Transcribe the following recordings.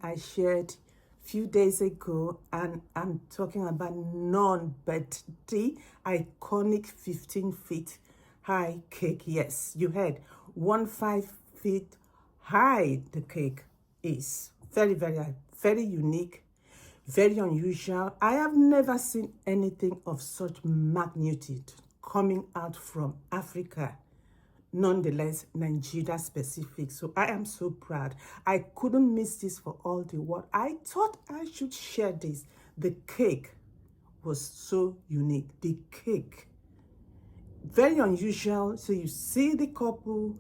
I shared few days ago, and I'm talking about none but the iconic 15 feet high cake. Yes, you heard, 15 feet high the cake is. Very unique, very unusual. I have never seen anything of such magnitude coming out from Africa, nonetheless Nigeria specific. So I am so proud. I couldn't miss this for all the world. I thought I should share this. The cake was so unique. The cake, very unusual. So you see the couple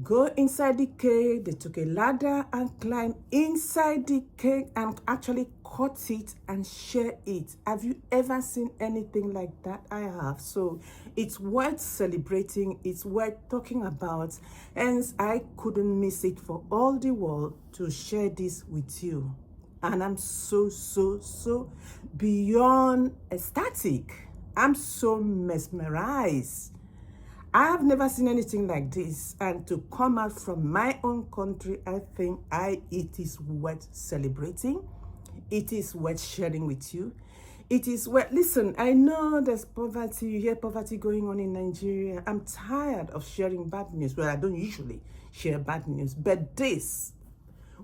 go inside the cake. They took a ladder and climbed inside the cake and actually cut it and share it. Have you ever seen anything like that? I have. So it's worth celebrating. It's worth talking about. Hence, I couldn't miss it for all the world to share this with you. And I'm so beyond ecstatic. I'm so mesmerized. I have never seen anything like this, and to come out from my own country, I think it is worth celebrating. It is worth sharing with you. It is worth, listen, I know there's poverty, you hear poverty going on in Nigeria. I'm tired of sharing bad news. Well, I don't usually share bad news, but this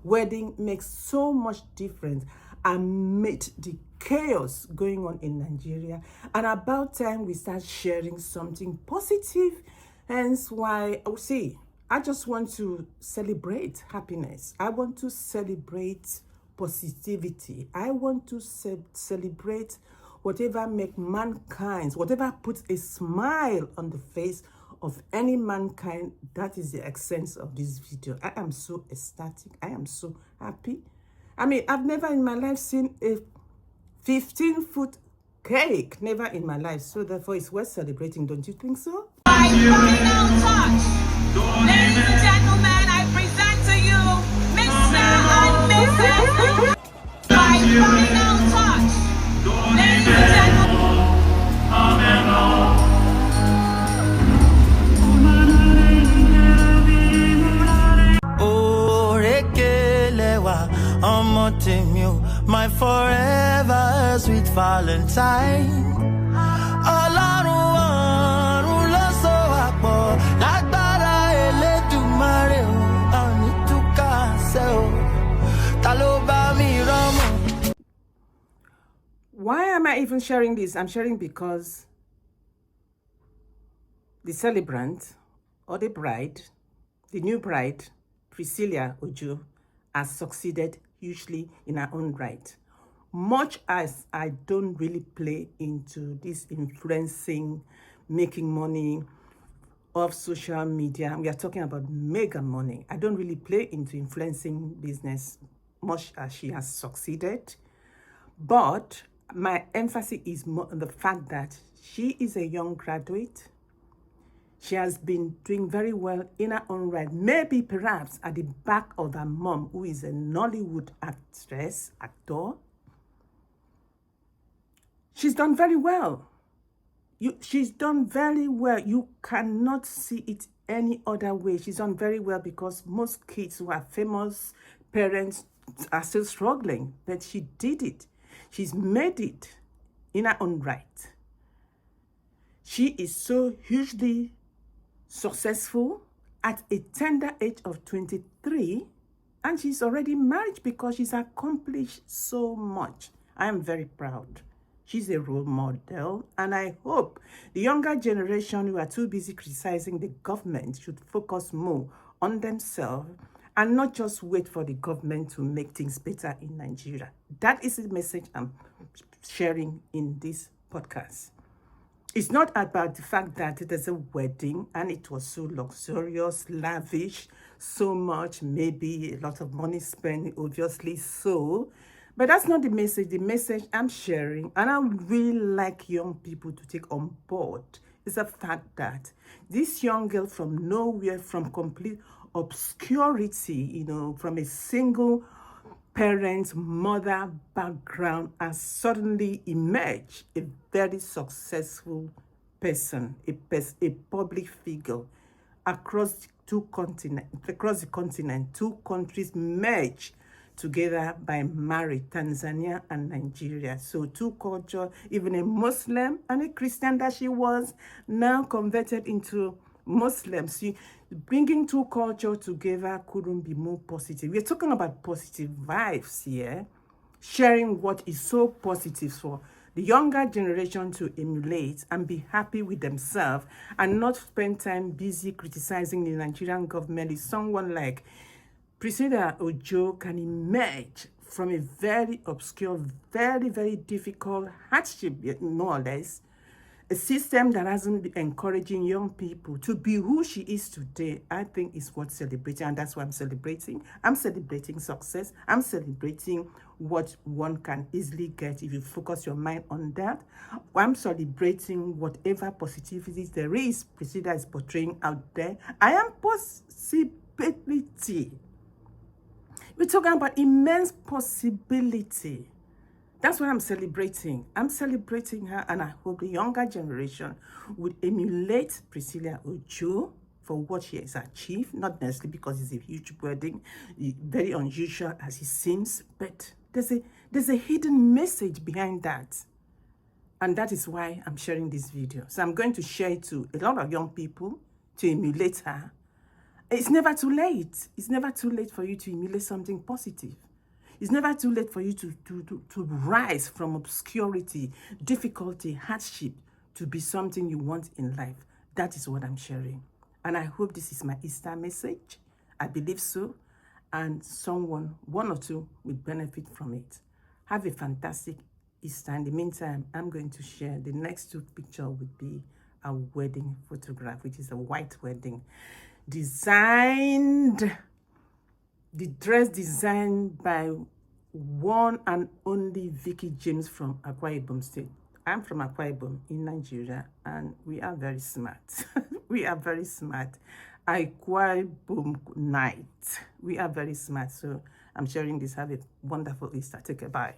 wedding makes so much difference amid the chaos going on in Nigeria, and about time we start sharing something positive. Hence why I just want to celebrate happiness. I want to celebrate positivity. I want to celebrate whatever make mankind, whatever puts a smile on the face of any mankind. That is the essence of this video. I am so ecstatic. I am so happy. I mean, I've never in my life seen a 15-foot cake. Never in my life. So therefore, it's worth celebrating. Don't you think so? My final touch. Ladies and gentlemen, I present to you Mr. and Mrs. My final touch. Ladies and gentlemen. My forever sweet Valentine. Why am I even sharing this? I'm sharing because the celebrant or the bride, the new bride, Priscilla Ojo, has succeeded hugely in her own right. Much as I don't really play into this influencing, making money off social media, we are talking about mega money. I don't really play into influencing business much as she has succeeded. But my emphasis is more on the fact that she is a young graduate. She has been doing very well in her own right. Maybe perhaps at the back of her mom, who is a Nollywood actor. She's done very well. She's done very well. You cannot see it any other way. She's done very well because most kids who are famous parents are still struggling. But she did it. She's made it in her own right. She is so hugely successful at a tender age of 23, and she's already married because she's accomplished so much. I am very proud. She's a role model, and I hope the younger generation who are too busy criticizing the government should focus more on themselves and not just wait for the government to make things better in Nigeria. That is the message I'm sharing in this podcast. It's not about the fact that it is a wedding and it was so luxurious, lavish, so much, maybe a lot of money spent, obviously so. But that's not the message. The message I'm sharing, and I would really like young people to take on board, is the fact that this young girl from nowhere, from complete obscurity, from a single parent, mother background, has suddenly emerged a very successful person, a public figure across the continent. 2 countries merge together by marriage, Tanzania and Nigeria. So two cultures, even a Muslim and a Christian that she was, now converted into Muslim. See, bringing two cultures together couldn't be more positive. We're talking about positive vibes here, sharing what is so positive for the younger generation to emulate and be happy with themselves and not spend time busy criticizing the Nigerian government. Is someone like Priscilla can emerge from a very obscure, very, very difficult hardship, more or less, a system that hasn't been encouraging young people to be who she is today, I think is worth celebrating, and that's what I'm celebrating. I'm celebrating success. I'm celebrating what one can easily get if you focus your mind on that. I'm celebrating whatever positivities there is Priscilla is portraying out there. I am possibility. We're talking about immense possibility. That's what I'm celebrating. I'm celebrating her, and I hope the younger generation would emulate Priscilla Ojo for what she has achieved, not necessarily because it's a huge wedding, very unusual as it seems, but there's a hidden message behind that. And that is why I'm sharing this video. So I'm going to share it to a lot of young people to emulate her. It's never too late. It's never too late for you to emulate something positive. It's never too late for you to rise from obscurity, difficulty, hardship, to be something you want in life. That is what I'm sharing. And I hope this is my Easter message. I believe so. And someone, one or two, will benefit from it. Have a fantastic Easter. In the meantime, I'm going to share the next two pictures would be a wedding photograph, which is a white wedding. The dress designed by one and only Vicky James from Akwa Ibom State. I'm from Akwa Ibom in Nigeria, and we are very smart. We are very smart. Akwa Ibom night. We are very smart. So I'm sharing this. Have a wonderful Easter. Take care. Bye.